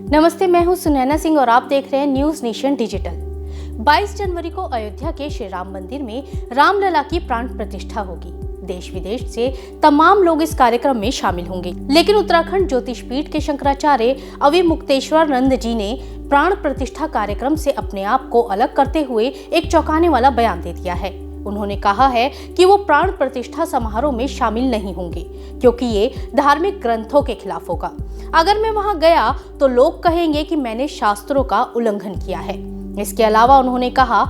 नमस्ते, मैं हूं सुनैना सिंह और आप देख रहे हैं न्यूज नेशन डिजिटल। 22 जनवरी को अयोध्या के श्री राम मंदिर में रामलला की प्राण प्रतिष्ठा होगी। देश विदेश से तमाम लोग इस कार्यक्रम में शामिल होंगे, लेकिन उत्तराखंड ज्योतिष पीठ के शंकराचार्य अविमुक्तेश्वरानंद जी ने प्राण प्रतिष्ठा कार्यक्रम से अपने आप को अलग करते हुए एक चौंकाने वाला बयान दे दिया है। उन्होंने कहा है कि वो प्राण प्रतिष्ठा समारोह में शामिल नहीं होंगे क्योंकि ये धार्मिक ग्रंथों के खिलाफ होगा। अगर मैं वहां गया तो लोग कहेंगे कि मैंने शास्त्रों का उल्लंघन किया है। इसके अलावा उन्होंने कहा,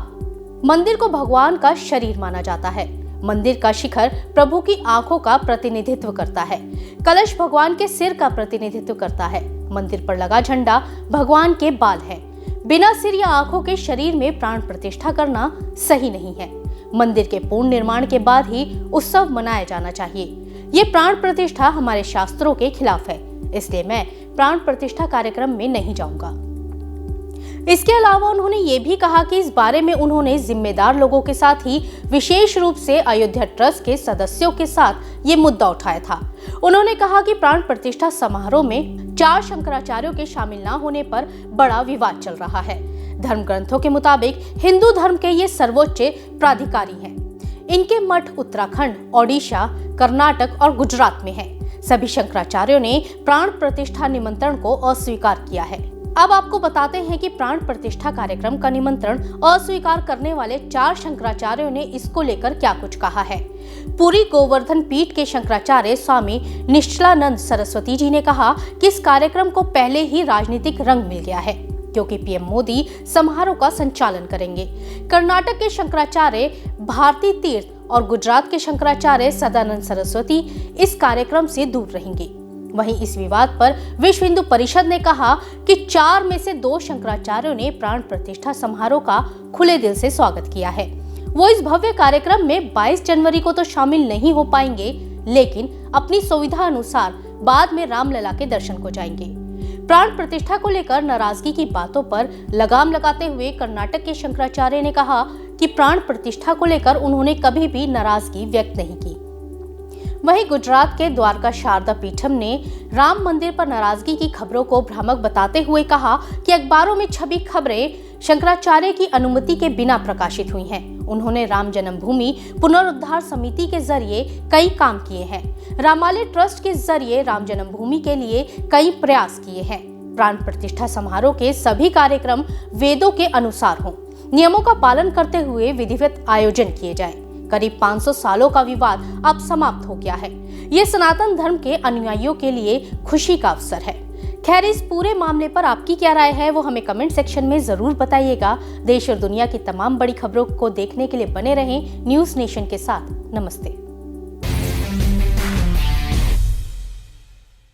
मंदिर को भगवान का शरीर माना जाता है। मंदिर का शिखर प्रभु की आंखों का प्रतिनिधित्व करता है। कलश भगवान के सिर का प्रतिनिधित्व करता है। मंदिर पर लगा झंडा भगवान के बाल है। बिना सिर या आंखों के शरीर में प्राण प्रतिष्ठा करना सही नहीं है। मंदिर के पूर्ण निर्माण के बाद ही उत्सव मनाया जाना चाहिए। ये प्राण प्रतिष्ठा हमारे शास्त्रों के खिलाफ है, इसलिए मैं प्राण प्रतिष्ठा कार्यक्रम में नहीं जाऊंगा। इसके अलावा उन्होंने ये भी कहा कि इस बारे में उन्होंने जिम्मेदार लोगों के साथ ही विशेष रूप से अयोध्या ट्रस्ट के सदस्यों के साथ ये मुद्दा उठाया था। उन्होंने कहा कि प्राण प्रतिष्ठा समारोह में 4 शंकराचार्यों के शामिल न होने पर बड़ा विवाद चल रहा है। धर्म ग्रंथों के मुताबिक हिंदू धर्म के ये सर्वोच्च प्राधिकारी हैं। इनके मठ उत्तराखंड, ओडिशा, कर्नाटक और गुजरात में है। सभी शंकराचार्यों ने प्राण प्रतिष्ठा निमंत्रण को अस्वीकार किया है। अब आपको बताते हैं कि प्राण प्रतिष्ठा कार्यक्रम का निमंत्रण अस्वीकार करने वाले 4 शंकराचार्यों ने इसको लेकर क्या कुछ कहा है। पुरी गोवर्धन पीठ के शंकराचार्य स्वामी निश्चलानंद सरस्वती जी ने कहा कि इस कार्यक्रम को पहले ही राजनीतिक रंग मिल गया है क्योंकि पीएम मोदी समारोह का संचालन करेंगे। कर्नाटक के शंकराचार्य भारती तीर्थ और गुजरात के शंकराचार्य सदानंद सरस्वती इस कार्यक्रम से दूर रहेंगे। वहीं इस विवाद पर विश्व हिंदू परिषद ने कहा कि 4 में से 2 शंकराचार्यों ने प्राण प्रतिष्ठा समारोह का खुले दिल से स्वागत किया है। वो इस भव्य कार्यक्रम में 22 जनवरी को तो शामिल नहीं हो पाएंगे, लेकिन अपनी सुविधा अनुसार बाद में रामलला के दर्शन को जाएंगे। प्राण प्रतिष्ठा को लेकर नाराजगी की बातों पर लगाम लगाते हुए कर्नाटक के शंकराचार्य ने कहा कि प्राण प्रतिष्ठा को लेकर उन्होंने कभी भी नाराजगी व्यक्त नहीं की। वहीं गुजरात के द्वारका शारदा पीठम ने राम मंदिर पर नाराजगी की खबरों को भ्रामक बताते हुए कहा कि अखबारों में छपी खबरें शंकराचार्य की अनुमति के बिना प्रकाशित हुई हैं। उन्होंने राम जन्मभूमि पुनरुद्धार समिति के जरिए कई काम किए हैं। रामालय ट्रस्ट के जरिए राम जन्मभूमि के लिए कई प्रयास किए हैं। प्राण प्रतिष्ठा समारोह के सभी कार्यक्रम वेदों के अनुसार हों, नियमों का पालन करते हुए विधिवत आयोजन किए जाएं। करीब 500 सालों का विवाद अब समाप्त हो गया है। ये सनातन धर्म के अनुयायियों के लिए खुशी का अवसर है। खैर, इस पूरे मामले पर आपकी क्या राय है वो हमें कमेंट सेक्शन में जरूर बताइएगा। देश और दुनिया की तमाम बड़ी खबरों को देखने के लिए बने रहें न्यूज नेशन के साथ। नमस्ते।